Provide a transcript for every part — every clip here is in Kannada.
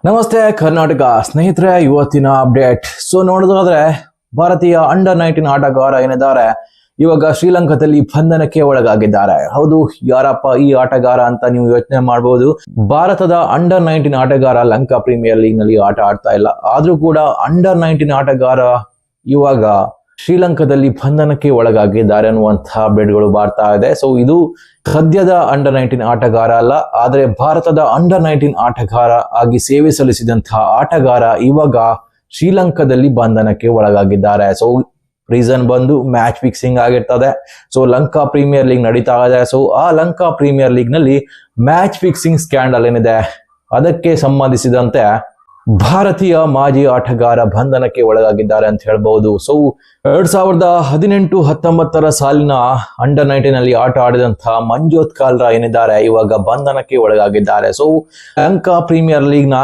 ನಮಸ್ತೆ ಕರ್ನಾಟಕ ಸ್ನೇಹಿತರೆ, ಇವತ್ತಿನ ಅಪ್ಡೇಟ್. ನೋಡೋದಾದ್ರೆ ಭಾರತೀಯ ಅಂಡರ್-19 ಆಟಗಾರ ಏನಿದ್ದಾರೆ ಇವಾಗ ಶ್ರೀಲಂಕಾದಲ್ಲಿ ಬಂಧನಕ್ಕೆ ಒಳಗಾಗಿದ್ದಾರೆ. ಹೌದು, ಯಾರಪ್ಪ ಈ ಆಟಗಾರ ಅಂತ ನೀವು ಯೋಚನೆ ಮಾಡಬಹುದು. ಭಾರತದ ಅಂಡರ್-19 ಆಟಗಾರ ಲಂಕಾ ಪ್ರೀಮಿಯರ್ ಲೀಗ್ ನಲ್ಲಿ ಆಟ ಆಡ್ತಾ ಇಲ್ಲ. ಆದ್ರೂ ಕೂಡ ಅಂಡರ್-19 ಆಟಗಾರ ಇವಾಗ ಶ್ರೀಲಂಕಾದಲ್ಲಿ ಬಂಧನಕ್ಕೆ ಒಳಗಾಗಿದ್ದಾರೆ ಅನ್ನುವಂತಹ ಅಪ್ಡೇಟ್ಗಳು ಬರ್ತಾ ಇದೆ. ಇದು ಸದ್ಯದ ಅಂಡರ್-19 ಆಟಗಾರ ಅಲ್ಲ, ಆದರೆ ಭಾರತದ ಅಂಡರ್-19 ಆಟಗಾರ ಆಗಿ ಸೇವೆ ಸಲ್ಲಿಸಿದಂತಹ ಆಟಗಾರ ಇವಾಗ ಶ್ರೀಲಂಕಾದಲ್ಲಿ ಬಂಧನಕ್ಕೆ ಒಳಗಾಗಿದ್ದಾರೆ. ರೀಸನ್ ಬಂದು ಮ್ಯಾಚ್ ಫಿಕ್ಸಿಂಗ್ ಆಗಿರ್ತದೆ. ಲಂಕಾ ಪ್ರೀಮಿಯರ್ ಲೀಗ್ ನಡೀತಾ ಇದೆ. ಆ ಲಂಕಾ ಪ್ರೀಮಿಯರ್ ಲೀಗ್ ನಲ್ಲಿ ಮ್ಯಾಚ್ ಫಿಕ್ಸಿಂಗ್ ಸ್ಕ್ಯಾಂಡಲ್ ಏನಿದೆ ಅದಕ್ಕೆ ಸಂಬಂಧಿಸಿದಂತೆ ಭಾರತೀಯ ಮಾಜಿ ಆಟಗಾರ ಬಂಧನಕ್ಕೆ ಒಳಗಾಗಿದ್ದಾರೆ ಅಂತ ಹೇಳ್ಬಹುದು. 2018-19 ಸಾಲಿನ ಅಂಡರ್-19 ನಲ್ಲಿ ಆಟ ಆಡಿದಂತಹ ಮಂಜೋತ್ ಕಾಲ್ರಾ ಏನಿದ್ದಾರೆ ಇವಾಗ ಬಂಧನಕ್ಕೆ ಒಳಗಾಗಿದ್ದಾರೆ. ಲಂಕಾ ಪ್ರೀಮಿಯರ್ ಲೀಗ್ ನ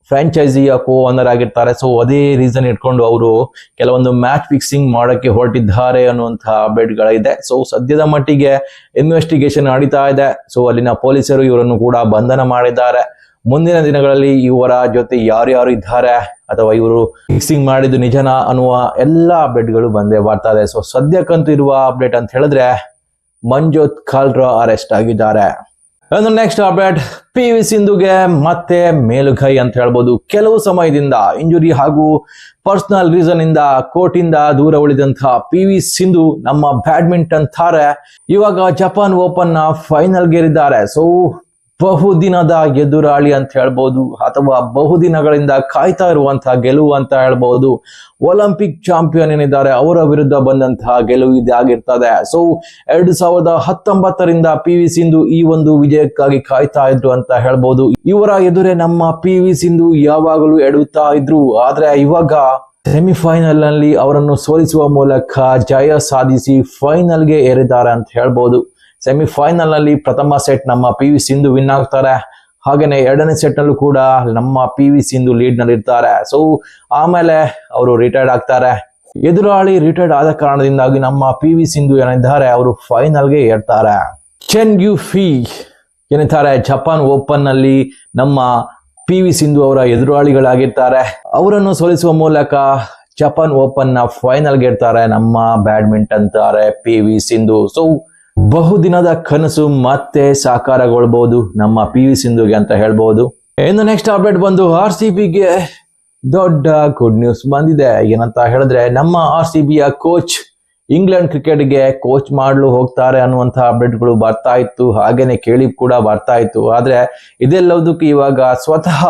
ಫ್ರಾಂಚೈಸಿಯ ಓನರ್ ಆಗಿರ್ತಾರೆ. ಅದೇ ರೀಸನ್ ಇಟ್ಕೊಂಡು ಅವರು ಕೆಲವೊಂದು ಮ್ಯಾಚ್ ಫಿಕ್ಸಿಂಗ್ ಮಾಡಕ್ಕೆ ಹೊರಟಿದ್ದಾರೆ ಅನ್ನುವಂತಹ ಅಪ್ಡೇಟ್ಗಳಿದೆ. ಸದ್ಯದ ಮಟ್ಟಿಗೆ ಇನ್ವೆಸ್ಟಿಗೇಷನ್ ನಡೀತಾ ಇದೆ. ಅಲ್ಲಿನ ಪೊಲೀಸರು ಇವರನ್ನು ಕೂಡ ಬಂಧನ ಮಾಡಿದ್ದಾರೆ. ಮುಂದಿನ ದಿನಗಳಲ್ಲಿ ಇವರ ಜೊತೆ ಯಾರ್ಯಾರು ಇದ್ದಾರೆ ಅಥವಾ ಇವರು ಫಿಕ್ಸಿಂಗ್ ಮಾಡಿದ್ದು ನಿಜನಾ ಅನ್ನುವ ಎಲ್ಲ ಅಪ್ಡೇಟ್ಗಳು ಬಂದೇ ಬರ್ತಾ ಇದೆ. ಸದ್ಯಕ್ಕಂತೂ ಇರುವ ಅಪ್ಡೇಟ್ ಅಂತ ಹೇಳಿದ್ರೆ ಮಂಜೋತ್ ಕಾಲ್ರಾ ಅರೆಸ್ಟ್ ಆಗಿದ್ದಾರೆ. ನೆಕ್ಸ್ಟ್ ಅಪ್ಡೇಟ್, PV ಸಿಂಧುಗೆ ಮತ್ತೆ ಮೇಲುಗೈ ಅಂತ ಹೇಳ್ಬೋದು. ಕೆಲವು ಸಮಯದಿಂದ ಇಂಜುರಿ ಹಾಗೂ ಪರ್ಸನಲ್ ರೀಸನ್ ಇಂದ ಕೋರ್ಟ್ ಇಂದ ದೂರ ಉಳಿದಂತಹ PV ಸಿಂಧು ನಮ್ಮ ಬ್ಯಾಡ್ಮಿಂಟನ್ ತಾರೆ ಇವಾಗ ಜಪಾನ್ ಓಪನ್ ನ ಫೈನಲ್ ಗೆರಿದ್ದಾರೆ. ಬಹುದಿನದ ಎದುರಾಳಿ ಅಂತ ಹೇಳ್ಬೋದು ಅಥವಾ ಬಹುದಿನಗಳಿಂದ ಕಾಯ್ತಾ ಇರುವಂತಹ ಗೆಲುವು ಅಂತ ಹೇಳ್ಬಹುದು. ಒಲಿಂಪಿಕ್ ಚಾಂಪಿಯನ್ ಏನಿದ್ದಾರೆ ಅವರ ವಿರುದ್ಧ ಬಂದಂತಹ ಗೆಲುವು ಇದಾಗಿರ್ತದೆ. 2019ರಿಂದ PV ಸಿಂಧು ಈ ಒಂದು ವಿಜಯಕ್ಕಾಗಿ ಕಾಯ್ತಾ ಇದ್ರು ಅಂತ ಹೇಳ್ಬಹುದು. ಇವರ ಎದುರೇ ನಮ್ಮ PV ಸಿಂಧು ಯಾವಾಗಲೂ ಎಡುತ್ತಾ ಇದ್ರು. ಆದ್ರೆ ಇವಾಗ ಸೆಮಿಫೈನಲ್ ನಲ್ಲಿ ಅವರನ್ನು ಸೋಲಿಸುವ ಮೂಲಕ ಜಯ ಸಾಧಿಸಿ ಫೈನಲ್ಗೆ ಏರಿದ್ದಾರೆ ಅಂತ ಹೇಳ್ಬಹುದು. ಸೆಮಿಫೈನಲ್ ನಲ್ಲಿ ಪ್ರಥಮ ಸೆಟ್ ನಮ್ಮ PV ಸಿಂಧು ವಿನ್ ಆಗ್ತಾರೆ. ಹಾಗೇನೆ ಎರಡನೇ ಸೆಟ್ ನಲ್ಲೂ ಕೂಡ ನಮ್ಮ PV ಸಿಂಧು ಲೀಡ್ ನಲ್ಲಿ ಇರ್ತಾರೆ. ಆಮೇಲೆ ಅವರು ರಿಟೈರ್ಡ್ ಆಗ್ತಾರೆ. ಎದುರಾಳಿ ರಿಟೈರ್ಡ್ ಆದ ಕಾರಣದಿಂದಾಗಿ ನಮ್ಮ PV ಸಿಂಧು ಏನಿದ್ದಾರೆ ಅವರು ಫೈನಲ್ಗೆ ಏರ್ತಾರೆ. ಚೆನ್ ಯುಫಿ ಏನಿದ್ದಾರೆ ಜಪಾನ್ ಓಪನ್ ನಲ್ಲಿ ನಮ್ಮ PV ಸಿಂಧು ಅವರ ಎದುರಾಳಿಗಳಾಗಿರ್ತಾರೆ. ಅವರನ್ನು ಸೋಲಿಸುವ ಮೂಲಕ ಜಪಾನ್ ಓಪನ್ ನ ಫೈನಲ್ಗೆ ಏರ್ತಾರೆ ನಮ್ಮ ಬ್ಯಾಡ್ಮಿಂಟನ್ ತಾರೆ PV ಸಿಂಧು. ಬಹುದಿನದ ಕನಸು ಮತ್ತೆ ಸಾಕಾರಗೊಳ್ಬಹುದು ನಮ್ಮ PV ಸಿಂಧುಗೆ ಅಂತ ಹೇಳ್ಬಹುದು. ಇನ್ನು ನೆಕ್ಸ್ಟ್ ಅಪ್ಡೇಟ್ ಬಂದು RCBಗೆ ದೊಡ್ಡ ಗುಡ್ ನ್ಯೂಸ್ ಬಂದಿದೆ. ಏನಂತ ಹೇಳಿದ್ರೆ ನಮ್ಮ RCBಯ ಕೋಚ್ ಇಂಗ್ಲೆಂಡ್ ಕ್ರಿಕೆಟ್ಗೆ ಕೋಚ್ ಮಾಡಲು ಹೋಗ್ತಾರೆ ಅನ್ನುವಂತಹ ಅಪ್ಡೇಟ್ಗಳು ಬರ್ತಾ ಇತ್ತು. ಹಾಗೇನೆ ಕೇಳಿ ಕೂಡ ಬರ್ತಾ ಇತ್ತು. ಆದ್ರೆ ಇದೆಲ್ಲದಕ್ಕೂ ಇವಾಗ ಸ್ವತಃ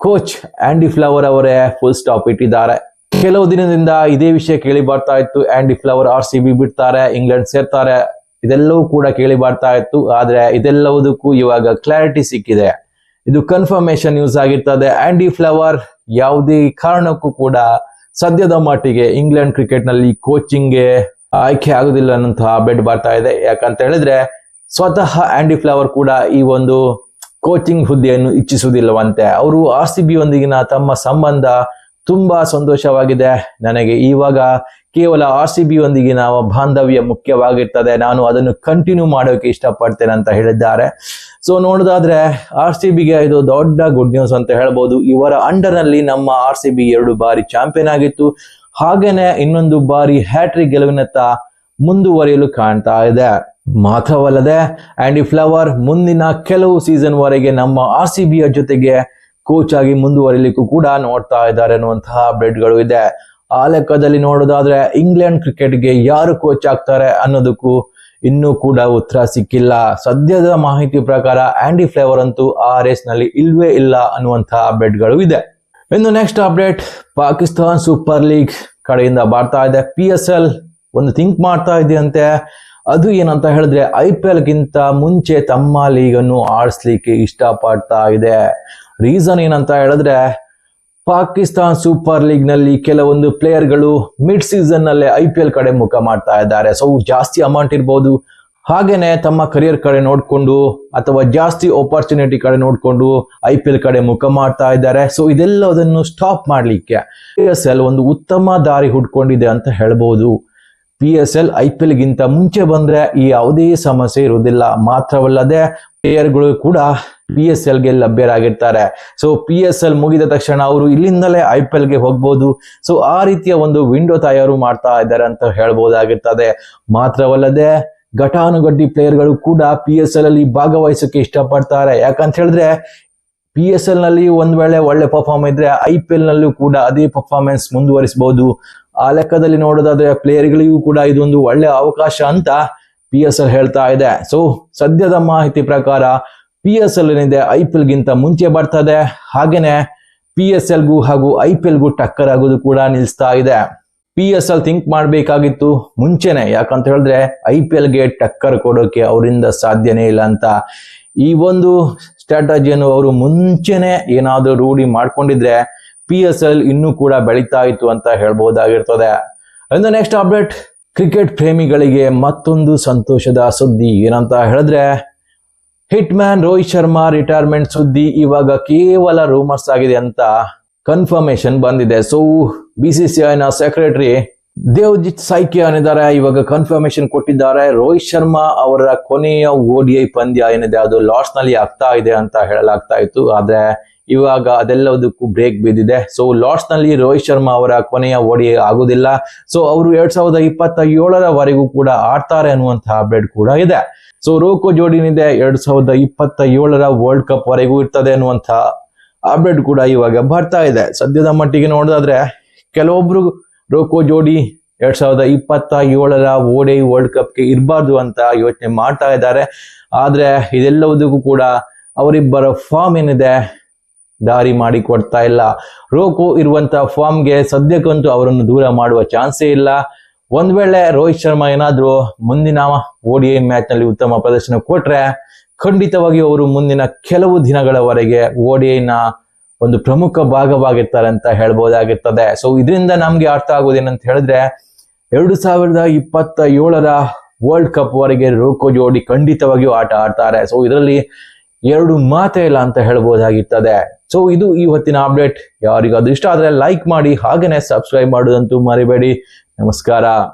ಕೋಚ್ ಆಂಡಿ ಫ್ಲವರ್ ಅವರೇ ಫುಲ್ ಸ್ಟಾಪ್ ಇಟ್ಟಿದ್ದಾರೆ. ಕೆಲವು ದಿನದಿಂದ ಇದೇ ವಿಷಯ ಕೇಳಿ ಬರ್ತಾ ಇತ್ತು. ಆಂಡಿ ಫ್ಲವರ್ RCB ಬಿಡ್ತಾರೆ, ಇಂಗ್ಲೆಂಡ್ ಸೇರ್ತಾರೆ, ಇದೆಲ್ಲವೂ ಕೂಡ ಕೇಳಿ ಬರ್ತಾ ಇತ್ತು. ಆದ್ರೆ ಇದೆಲ್ಲದಕ್ಕೂ ಇವಾಗ ಕ್ಲಾರಿಟಿ ಸಿಕ್ಕಿದೆ. ಇದು ಕನ್ಫರ್ಮೇಶನ್ ನ್ಯೂಸ್ ಆಗಿರ್ತದೆ. ಆಂಡಿ ಫ್ಲವರ್ ಯಾವುದೇ ಕಾರಣಕ್ಕೂ ಕೂಡ ಸದ್ಯದ ಮಟ್ಟಿಗೆ ಇಂಗ್ಲೆಂಡ್ ಕ್ರಿಕೆಟ್ ನಲ್ಲಿ ಕೋಚಿಂಗ್ಗೆ ಆಯ್ಕೆ ಆಗುದಿಲ್ಲ ಅನ್ನುವಂತಹ ಅಪ್ಡೇಟ್ ಬರ್ತಾ ಇದೆ. ಯಾಕಂತ ಹೇಳಿದ್ರೆ ಸ್ವತಃ ಆಂಡಿ ಫ್ಲವರ್ ಕೂಡ ಈ ಒಂದು ಕೋಚಿಂಗ್ ಹುದ್ದೆಯನ್ನು ಇಚ್ಛಿಸುವುದಿಲ್ಲವಂತೆ. ಅವರು RCB ಯೊಂದಿಗಿನ ತಮ್ಮ ಸಂಬಂಧ ತುಂಬಾ ಸಂತೋಷವಾಗಿದೆ. ನನಗೆ ಇವಾಗ ಕೇವಲ RCB ಯೊಂದಿಗಿನ ಬಾಂಧವ್ಯ ಮುಖ್ಯವಾಗಿರ್ತದೆ, ನಾನು ಅದನ್ನು ಕಂಟಿನ್ಯೂ ಮಾಡೋಕೆ ಇಷ್ಟಪಡ್ತೇನೆ ಅಂತ ಹೇಳಿದ್ದಾರೆ. ನೋಡೋದಾದ್ರೆ RCBಗೆ ಇದು ದೊಡ್ಡ ಗುಡ್ ನ್ಯೂಸ್ ಅಂತ ಹೇಳ್ಬೋದು. ಇವರ ಅಂಡರ್ ನಲ್ಲಿ ನಮ್ಮ RCB 2 ಬಾರಿ ಚಾಂಪಿಯನ್ ಆಗಿತ್ತು. ಹಾಗೇನೆ ಇನ್ನೊಂದು ಬಾರಿ ಹ್ಯಾಟ್ರಿಕ್ ಗೆಲುವಿನತ್ತ ಮುಂದುವರಿಯಲು ಕಾಣ್ತಾ ಇದೆ. ಮಾತ್ರವಲ್ಲದೆ ಆಂಡಿ ಫ್ಲವರ್ ಮುಂದಿನ ಕೆಲವು ಸೀಸನ್ ವರೆಗೆ ನಮ್ಮ RCBಯ ಜೊತೆಗೆ ಕೋಚ್ ಆಗಿ ಮುಂದುವರಿಲಿಕ್ಕೂ ಕೂಡ ನೋಡ್ತಾ ಇದ್ದಾರೆ ಅನ್ನುವಂತಹ ಅಪ್ಡೇಟ್ಗಳು ಇದೆ. ಆ ಲೆಕ್ಕದಲ್ಲಿ ನೋಡೋದಾದ್ರೆ ಇಂಗ್ಲೆಂಡ್ ಕ್ರಿಕೆಟ್ಗೆ ಯಾರು ಕೋಚ್ ಆಗ್ತಾರೆ ಅನ್ನೋದಕ್ಕೂ ಇನ್ನೂ ಕೂಡ ಉತ್ತರ ಸಿಕ್ಕಿಲ್ಲ. ಸದ್ಯದ ಮಾಹಿತಿ ಪ್ರಕಾರ ಆಂಡಿ ಫ್ಲವರ್ ಅಂತೂ ಆ ರೇಸ್ ನಲ್ಲಿ ಇಲ್ವೇ ಇಲ್ಲ ಅನ್ನುವಂತಹ ಅಪ್ಡೇಟ್ಗಳು ಇದೆ. ಇನ್ನು next update, Pakistan super league ಕಡೆಯಿಂದ ಬರ್ತಾ ಇದೆ. PSL ಒಂದು ಥಿಂಕ್ ಮಾಡ್ತಾ ಇದೆಯಂತೆ. ಅದು ಏನಂತ ಹೇಳಿದ್ರೆ IPL ಗಿಂತ ಮುಂಚೆ ತಮ್ಮ ಲೀಗ್ ಅನ್ನು ಆಡಿಸ್ಲಿಕ್ಕೆ ಇಷ್ಟಪಡ್ತಾ ಇದೆ. ರೀಸನ್ ಏನಂತ ಹೇಳಿದ್ರೆ ಪಾಕಿಸ್ತಾನ್ ಸೂಪರ್ ಲೀಗ್ ನಲ್ಲಿ ಕೆಲವೊಂದು ಪ್ಲೇಯರ್ಗಳು ಮಿಡ್ ಸೀಸನ್ ನಲ್ಲೇ IPL ಕಡೆ ಮುಖ ಮಾಡ್ತಾ ಇದ್ದಾರೆ. ಜಾಸ್ತಿ ಅಮೌಂಟ್ ಇರ್ಬೋದು, ಹಾಗೇನೆ ತಮ್ಮ ಕರಿಯರ್ ಕಡೆ ನೋಡ್ಕೊಂಡು ಅಥವಾ ಜಾಸ್ತಿ ಆಪರ್ಚುನಿಟಿ ಕಡೆ ನೋಡ್ಕೊಂಡು IPL ಕಡೆ ಮುಖ ಮಾಡ್ತಾ ಇದ್ದಾರೆ. ಇದೆಲ್ಲದನ್ನು ಸ್ಟಾಪ್ ಮಾಡ್ಲಿಕ್ಕೆ PSL ಒಂದು ಉತ್ತಮ ದಾರಿ ಹುಡ್ಕೊಂಡಿದೆ ಅಂತ ಹೇಳ್ಬಹುದು. PSL IPL ಗಿಂತ ಮುಂಚೆ ಬಂದ್ರೆ ಈ ಯಾವುದೇ ಸಮಸ್ಯೆ ಇರುವುದಿಲ್ಲ. ಮಾತ್ರವಲ್ಲದೆ ಪ್ಲೇಯರ್ಗಳು ಕೂಡ PSL ಗೆ ಲಭ್ಯರಾಗಿರ್ತಾರೆ. ಸೊ PSL ಮುಗಿದ ತಕ್ಷಣ ಅವರು ಇಲ್ಲಿಂದಲೇ IPL ಗೆ ಹೋಗ್ಬೋದು. ಸೊ ಆ ರೀತಿಯ ಒಂದು ವಿಂಡೋ ತಯಾರು ಮಾಡ್ತಾ ಇದ್ದಾರೆ ಅಂತ ಹೇಳ್ಬೋದಾಗಿರ್ತದೆ. ಮಾತ್ರವಲ್ಲದೆ ಘಟಾನುಘಟಿ ಪ್ಲೇಯರ್ಗಳು ಕೂಡ PSL ಅಲ್ಲಿ ಭಾಗವಹಿಸಕ್ಕೆ ಇಷ್ಟಪಡ್ತಾರೆ. ಯಾಕಂತ ಹೇಳಿದ್ರೆ PSL ನಲ್ಲಿ ಒಂದ್ ವೇಳೆ ಒಳ್ಳೆ ಪರ್ಫಾರ್ಮ್ ಇದ್ರೆ IPL ನಲ್ಲೂ ಕೂಡ ಅದೇ ಪರ್ಫಾರ್ಮೆನ್ಸ್ ಮುಂದುವರಿಸಬಹುದು. ಆ ಲೆಕ್ಕದಲ್ಲಿ ನೋಡೋದಾದ್ರೆ ಪ್ಲೇಯರ್ಗಳಿಗೂ ಕೂಡ ಇದೊಂದು ಒಳ್ಳೆ ಅವಕಾಶ ಅಂತ PSL ಹೇಳ್ತಾ ಇದೆ. ಸೊ ಸದ್ಯದ ಮಾಹಿತಿ ಪ್ರಕಾರ PSL ಏನಿದೆ IPL ಗಿಂತ ಮುಂಚೆ ಬರ್ತದೆ. ಹಾಗೇನೆ PSL ಗೂ ಹಾಗೂ IPL ಗೂ ಟಕ್ಕರ್ ಆಗೋದು ಕೂಡ ನಿಲ್ಲಿಸ್ತಾ ಇದೆ. PSL ಥಿಂಕ್ ಮಾಡಬೇಕಾಗಿತ್ತು ಮುಂಚೆನೆ, ಯಾಕಂತ ಹೇಳಿದ್ರೆ IPL ಗೆ ಟಕ್ಕರ್ ಕೊಡೋಕೆ ಅವರಿಂದ ಸಾಧ್ಯನೇ ಇಲ್ಲ ಅಂತ. ಈ ಒಂದು ಸ್ಟ್ರಾಟಜಿಯನ್ನು ಅವರು ಮುಂಚೆನೆ ಏನಾದ್ರೂ ರೂಢಿ ಮಾಡ್ಕೊಂಡಿದ್ರೆ PSL ಇನ್ನೂ ಕೂಡ ಬೆಳೀತಾ ಇತ್ತು ಅಂತ ಹೇಳ್ಬಹುದಾಗಿರ್ತದೆ. ಇನ್ನು ನೆಕ್ಸ್ಟ್ ಅಪ್ಡೇಟ್, ಕ್ರಿಕೆಟ್ ಪ್ರೇಮಿಗಳಿಗೆ ಮತ್ತೊಂದು ಸಂತೋಷದ ಸುದ್ದಿ. ಏನಂತ ಹೇಳಿದ್ರೆ hit man Rohit Sharma retirement ಸುದ್ದಿ ಇವಾಗ ಕೇವಲ ರೂಮರ್ಸ್ ಆಗಿದೆ ಅಂತ ಕನ್ಫರ್ಮೇಶನ್ ಬಂದಿದೆ. ಸೊ BCCI ನ ಸೆಕ್ರೆಟರಿ ದೇವ್ಜಿತ್ ಸೈಕಿಯಾ ಏನಿದ್ದಾರೆ ಇವಾಗ ಕನ್ಫರ್ಮೇಶನ್ ಕೊಟ್ಟಿದ್ದಾರೆ. ರೋಹಿತ್ ಶರ್ಮಾ ಅವರ ಕೊನೆಯ ODI ಪಂದ್ಯ ಏನಿದೆ ಅದು ಲಾರ್ಡ್ಸ್ ನಲ್ಲಿ ಆಗ್ತಾ ಇದೆ ಅಂತ ಹೇಳಲಾಗ್ತಾ ಇತ್ತು. ಆದ್ರೆ ಇವಾಗ ಅದೆಲ್ಲದಕ್ಕೂ ಬ್ರೇಕ್ ಬಿದ್ದಿದೆ. ಸೊ ಲಾರ್ಡ್ಸ್ ನಲ್ಲಿ ರೋಹಿತ್ ಶರ್ಮಾ ಅವರ ಕೊನೆಯ ODI ಆಗುದಿಲ್ಲ. ಸೊ ಅವರು 2027 ಕೂಡ ಆಡ್ತಾರೆ ಅನ್ನುವಂತಹ ಅಪ್ಡೇಟ್ ಕೂಡ ಇದೆ. ಸೊ ರೋಕೋ ಜೋಡಿನಿದೆ 2027 ವರ್ಲ್ಡ್ ಕಪ್ ವರೆಗೂ ಇರ್ತದೆ ಅನ್ನುವಂತ ಅಪ್ಡೇಟ್ ಕೂಡ ಇವಾಗ ಬರ್ತಾ ಇದೆ. ಸದ್ಯದ ಮಟ್ಟಿಗೆ ನೋಡೋದಾದ್ರೆ ಕೆಲವೊಬ್ರು ರೋಕೋ ಜೋಡಿ 2027 ODI ವರ್ಲ್ಡ್ ಕಪ್ಗೆ ಇರಬಾರ್ದು ಅಂತ ಯೋಚನೆ ಮಾಡ್ತಾ ಇದ್ದಾರೆ. ಆದ್ರೆ ಇದೆಲ್ಲದಕ್ಕೂ ಕೂಡ ಅವರಿಬ್ಬರ ಫಾರ್ಮ್ ಏನಿದೆ ದಾರಿ ಮಾಡಿ ಕೊಡ್ತಾ ಇಲ್ಲ. ರೋಕೋ ಇರುವಂತ ಫಾರ್ಮ್ಗೆ ಸದ್ಯಕ್ಕಂತೂ ಅವರನ್ನು ದೂರ ಮಾಡುವ ಚಾನ್ಸೇ ಇಲ್ಲ. ಒಂದ್ ವೇಳೆ ರೋಹಿತ್ ಶರ್ಮಾ ಏನಾದ್ರೂ ಮುಂದಿನ ODI ಮ್ಯಾಚ್ ನಲ್ಲಿ ಉತ್ತಮ ಪ್ರದರ್ಶನ ಕೊಟ್ರೆ ಖಂಡಿತವಾಗಿ ಅವರು ಮುಂದಿನ ಕೆಲವು ದಿನಗಳವರೆಗೆ ODI ನ ಒಂದು ಪ್ರಮುಖ ಭಾಗವಾಗಿರ್ತಾರೆ ಅಂತ ಹೇಳ್ಬೋದಾಗಿರ್ತದೆ. ಸೊ ಇದರಿಂದ ನಮ್ಗೆ ಅರ್ಥ ಆಗೋದೇನಂತ ಹೇಳಿದ್ರೆ 2027 ವರ್ಲ್ಡ್ ಕಪ್ ವರೆಗೆ ರೋಕೋ ಜೋಡಿ ಖಂಡಿತವಾಗಿಯೂ ಆಟ ಆಡ್ತಾರೆ. ಸೊ ಇದರಲ್ಲಿ ಎರಡು ಮಾತೇ ಇಲ್ಲ ಅಂತ ಹೇಳ್ಬೋದಾಗಿರ್ತದೆ. ಸೊ ಇದು ಇವತ್ತಿನ ಅಪ್ಡೇಟ್. ಯಾರಿಗಾದ್ರೂ ಇಷ್ಟ ಆದ್ರೆ ಲೈಕ್ ಮಾಡಿ, ಹಾಗೇನೆ ಸಬ್ಸ್ಕ್ರೈಬ್ ಮಾಡೋದಂತೂ ಮರಿಬೇಡಿ. ನಮಸ್ಕಾರ.